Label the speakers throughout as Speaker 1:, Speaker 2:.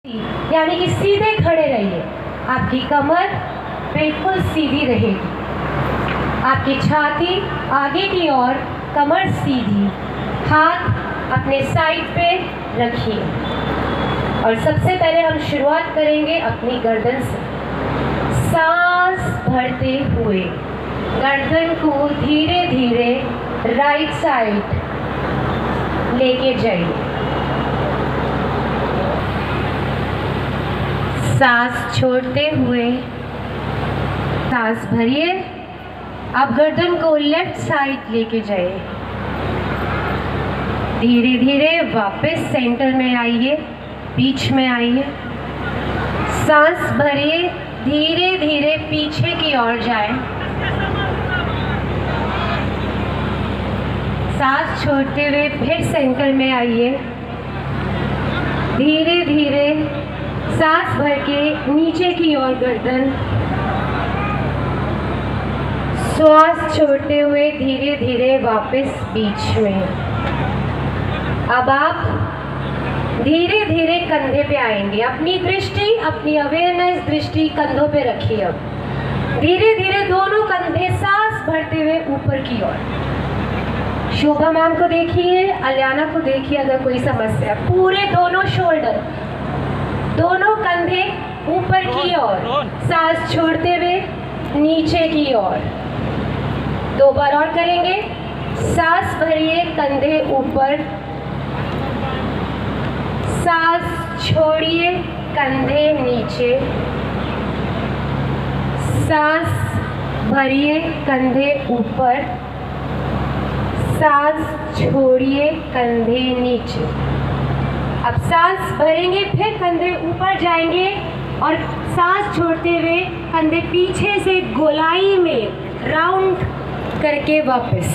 Speaker 1: यानी कि सीधे खड़े रहिए। आपकी कमर बिल्कुल सीधी रहेगी, आपकी छाती आगे की ओर, कमर सीधी, हाथ अपने साइड पे रखिए। और सबसे पहले हम शुरुआत करेंगे अपनी गर्दन से। सांस भरते हुए गर्दन को धीरे धीरे राइट साइड लेके जाइए। सांस छोड़ते हुए सांस भरिए। अब गर्दन को लेफ्ट साइड लेके जाइए। धीरे धीरे वापस सेंटर में आइए, बीच में आइए। सांस भरिए, धीरे धीरे पीछे की ओर जाएं। सांस छोड़ते हुए फिर सेंटर में आइए। धीरे धीरे सांस भर के नीचे की ओर गर्दन, श्वास छोड़ते हुए धीरे धीरे वापस बीच में। अब आप धीरे धीरे कंधे पे आएंगे। अपनी दृष्टि, अपनी अवेयरनेस दृष्टि कंधों पे रखिए। अब धीरे धीरे दोनों कंधे सांस भरते हुए ऊपर की ओर। शोभा मैम को देखिए, अलियाना को देखिए, अगर कोई समस्या, पूरे दोनों शोल्डर, दोनों कंधे ऊपर की ओर, सांस छोड़ते हुए नीचे की ओर। दो बार और करेंगे। सांस भरिए, कंधे ऊपर, सांस छोड़िए, कंधे नीचे, सांस भरिए, कंधे ऊपर, सांस छोड़िए, कंधे नीचे। अब सांस भरेंगे, फिर कंधे ऊपर जाएंगे और सांस छोड़ते हुए कंधे पीछे से गोलाई में राउंड करके वापस।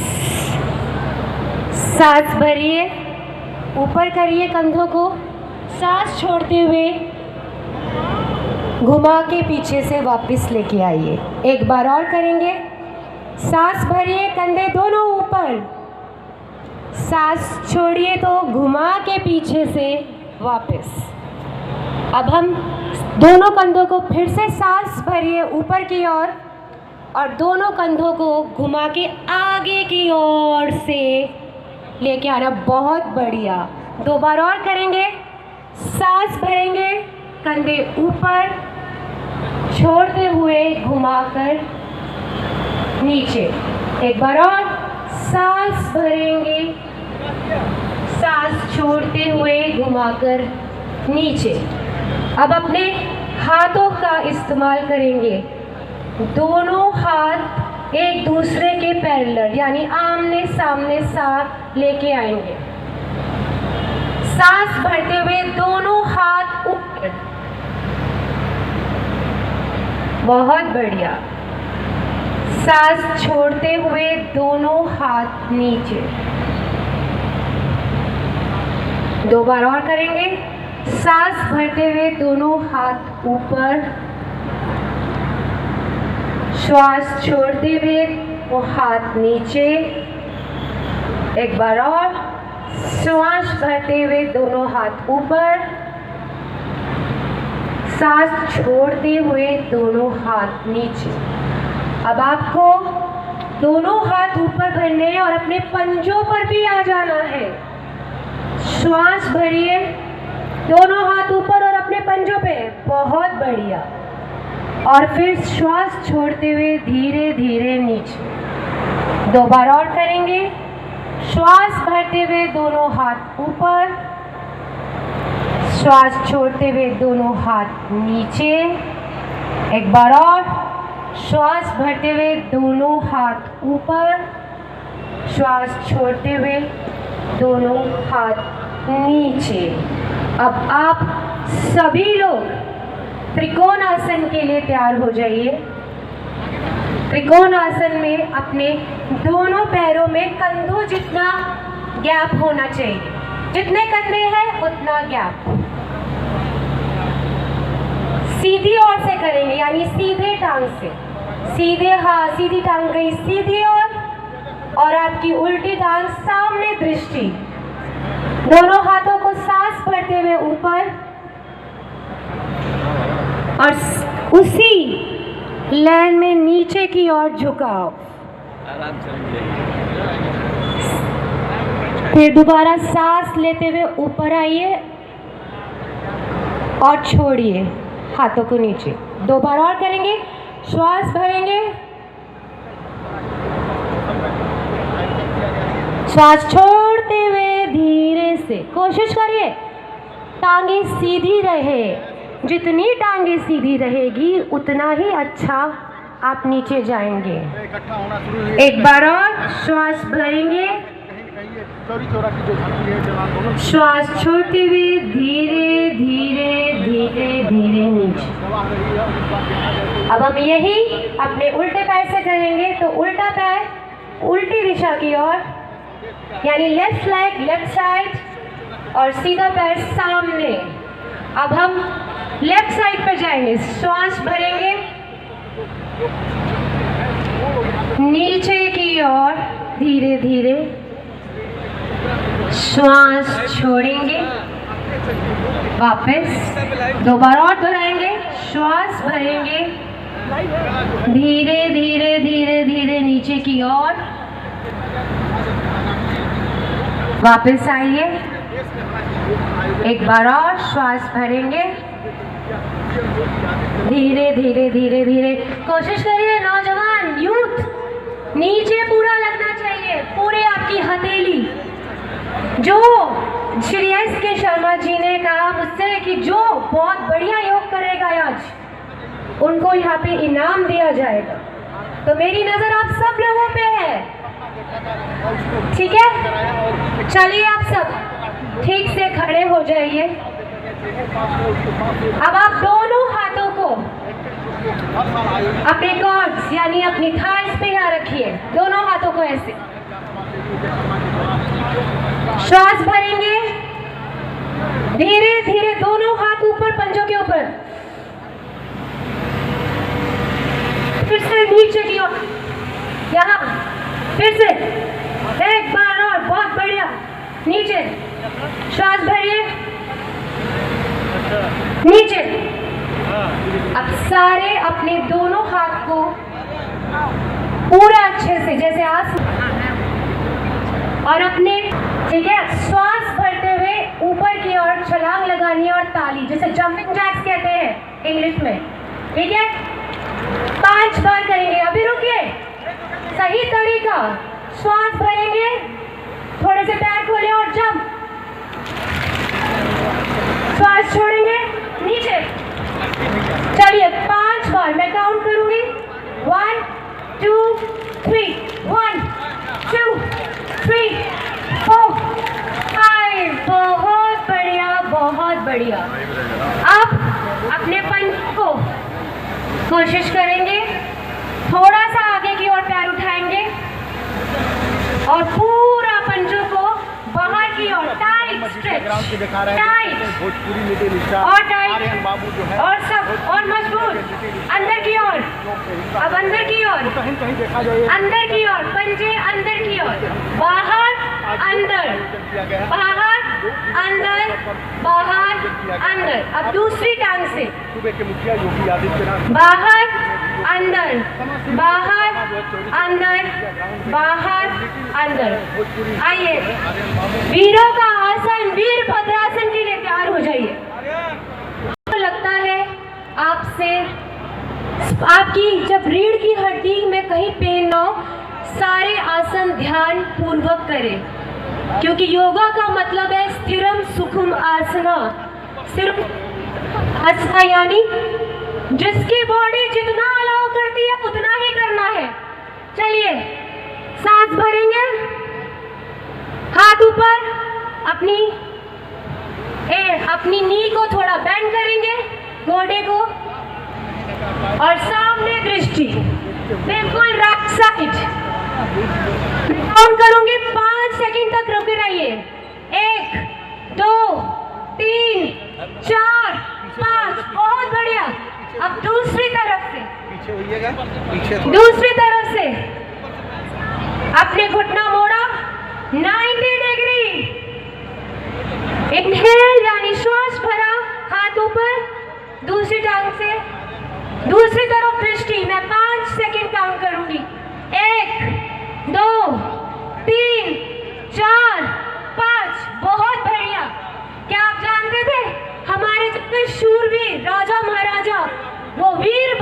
Speaker 1: सांस भरिए, ऊपर करिए कंधों को, सांस छोड़ते हुए घुमा के पीछे से वापस लेके आइए। एक बार और करेंगे। सांस भरिए, कंधे दोनों ऊपर, सांस छोड़िए तो घुमा के पीछे से वापस। अब हम दोनों कंधों को फिर से सांस भरिए ऊपर की ओर और दोनों कंधों को घुमा के आगे की ओर से लेके आना। बहुत बढ़िया। दो बार और करेंगे। सांस भरेंगे, कंधे ऊपर, छोड़ते हुए घुमाकर नीचे। एक बार और। सांस भरेंगे, सांस छोड़ते हुए घुमाकर नीचे। अब अपने हाथों का इस्तेमाल करेंगे। दोनों हाथ एक दूसरे के पैरेलल यानी आमने सामने साथ लेके आएंगे। सांस भरते हुए दोनों हाथ ऊपर। बहुत बढ़िया। सांस छोड़ते हुए दोनों हाथ नीचे। दो बार और करेंगे। सांस भरते हुए दोनों हाथ ऊपर, श्वास छोड़ते हुए वो हाथ नीचे। एक बार और। श्वास भरते हुए दोनों हाथ ऊपर, सांस छोड़ते हुए दोनों हाथ नीचे। अब आपको दोनों हाथ ऊपर भरने हैं और अपने पंजों पर भी आ जाना है। श्वास भरिए, दोनों हाथ ऊपर और अपने पंजों पे। बहुत बढ़िया। और फिर श्वास छोड़ते हुए धीरे धीरे नीचे। दो बार और करेंगे। श्वास भरते हुए दोनों हाथ ऊपर, श्वास छोड़ते हुए दोनों हाथ नीचे। एक बार और। श्वास भरते हुए दोनों हाथ ऊपर, श्वास छोड़ते हुए दोनों हाथ नीचे। अब आप सभी लोग त्रिकोण आसन के लिए तैयार हो जाइए। त्रिकोण आसन में अपने दोनों पैरों में कंधों जितना गैप होना चाहिए। जितने कंधे हैं उतना गैप। सीधी ओर से करेंगे यानी सीधे टांग से। सीधे हाथ, सीधी टांग गई सीधी ओर और आपकी उल्टी टांग सामने दृष्टि। दोनों हाथों को सांस भरते हुए ऊपर, और उसी लाइन में नीचे की ओर झुकाओ। फिर दोबारा सांस लेते हुए ऊपर आइए और छोड़िए हाथों को नीचे। 2 बार और करेंगे। श्वास भरेंगे, श्वास छोड़ते हुए धीरे से कोशिश करिए टांगे सीधी रहे। जितनी टांगे सीधी रहेगी उतना ही अच्छा आप नीचे जाएंगे। एक बार और श्वास भरेंगे, श्वास छोड़ते हुए धीरे धीरे धीरे धीरे नीचे। अब हम यही अपने उल्टे पैर से करेंगे। तो उल्टा पैर उल्टी दिशा की ओर, यानी लेफ्ट लेग लेफ्ट साइड और सीधा पैर सामने। अब हम लेफ्ट साइड पर जाएंगे। श्वास भरेंगे नीचे की ओर धीरे धीरे, श्वास छोड़ेंगे वापस। 2 बार और दोहराएंगे। श्वास भरेंगे धीरे धीरे धीरे धीरे नीचे की ओर, वापस आइए। एक बार और श्वास भरेंगे धीरे धीरे धीरे धीरे। कोशिश करिए नौजवान यूथ, नीचे पूरा लगना चाहिए, पूरे आपकी हथेली। जो श्री एस के शर्मा जी ने कहा मुझसे कि जो बहुत बढ़िया योग करेगा आज उनको यहाँ पे इनाम दिया जाएगा। तो मेरी नजर आप सब लोगों पे है, ठीक है? चलिए आप सब ठीक से खड़े हो जाइए। अब आप दोनों हाथों को अपने कॉर्ड्स यानी अपनी थाइस पे यहाँ रखिए, दोनों हाथों को ऐसे। श्वास भरेंगे धीरे धीरे, दोनों हाथ ऊपर पंजों के ऊपर, फिर से नीचे की ओर, यहाँ फिर से एक बार और, बहुत बढ़िया, नीचे। श्वास भरिए नीचे। अब सारे अपने दोनों हाथ को पूरा अच्छे से जैसे और अपने, ठीक है, श्वास भरते हुए ऊपर की ओर छलांग लगानी है और ताली, जैसे जंपिंग जैक्स कहते हैं इंग्लिश में, ठीक है? 5 बार करेंगे। अभी रुकिए, सही तरीका। श्वास भरेंगे, थोड़े से पैर खोले और जंप। श्वास छोड़ेंगे नीचे। चलिए 5 बार, मैं काउंट करूंगी। 1 2 3, 1 2 3 4 5। बहुत बढ़िया, बहुत बढ़िया। अब अपने पंच को कोशिश करेंगे, थोड़ा सा आगे की ओर पैर उठाएंगे और पूरा पंजों को बाहर की ओर टाइट स्ट्रेच, टाइट और टाइट और सब और मजबूत, अंदर की ओर। अब अंदर की ओर, अंदर की ओर, पंजे अंदर की ओर, बाहर अंदर, बाहर अंदर, बाहर अंदर। अब दूसरी टांग से बाहर अंदर, बाहर अंदर, बाहर अंदर। आइए वीरों का आसन, वीरभद्रासन के लिए तैयार हो जाइए। तो लगता है आपसे आपकी जब रीढ़ की हड्डी में कहीं पेन ना हो, सारे आसन ध्यान पूर्वक करें, क्योंकि योगा का मतलब है स्थिरम सुखम आसना। सिर्फ आसना यानी जिसकी बॉडी जितना अलाउ करती है उतना ही करना है। चलिए सांस भरेंगे, हाथ ऊपर, अपनी नी को थोड़ा बेंड करेंगे, गोडे को, और सामने दृष्टि, बिल्कुल राइट साइड। काउंट करूंगी, 5 सेकंड तक रुके रहिए। 1 2 3 4 5। बहुत बढ़िया। अब दूसरी तरफ से, दूसरी तरफ से अपने घुटना मोड़ा 90 डिग्री। इनहेल यानी श्वास भरा, हाथ ऊपर, दूसरी टांग से दूसरी तरफ दृष्टि। मैं 5 सेकंड काउंट करूंगी। 1 2 3 4 5। बहुत बढ़िया। क्या आप जानते थे हमारे जितने शूरवीर राजा महाराजा वो वीर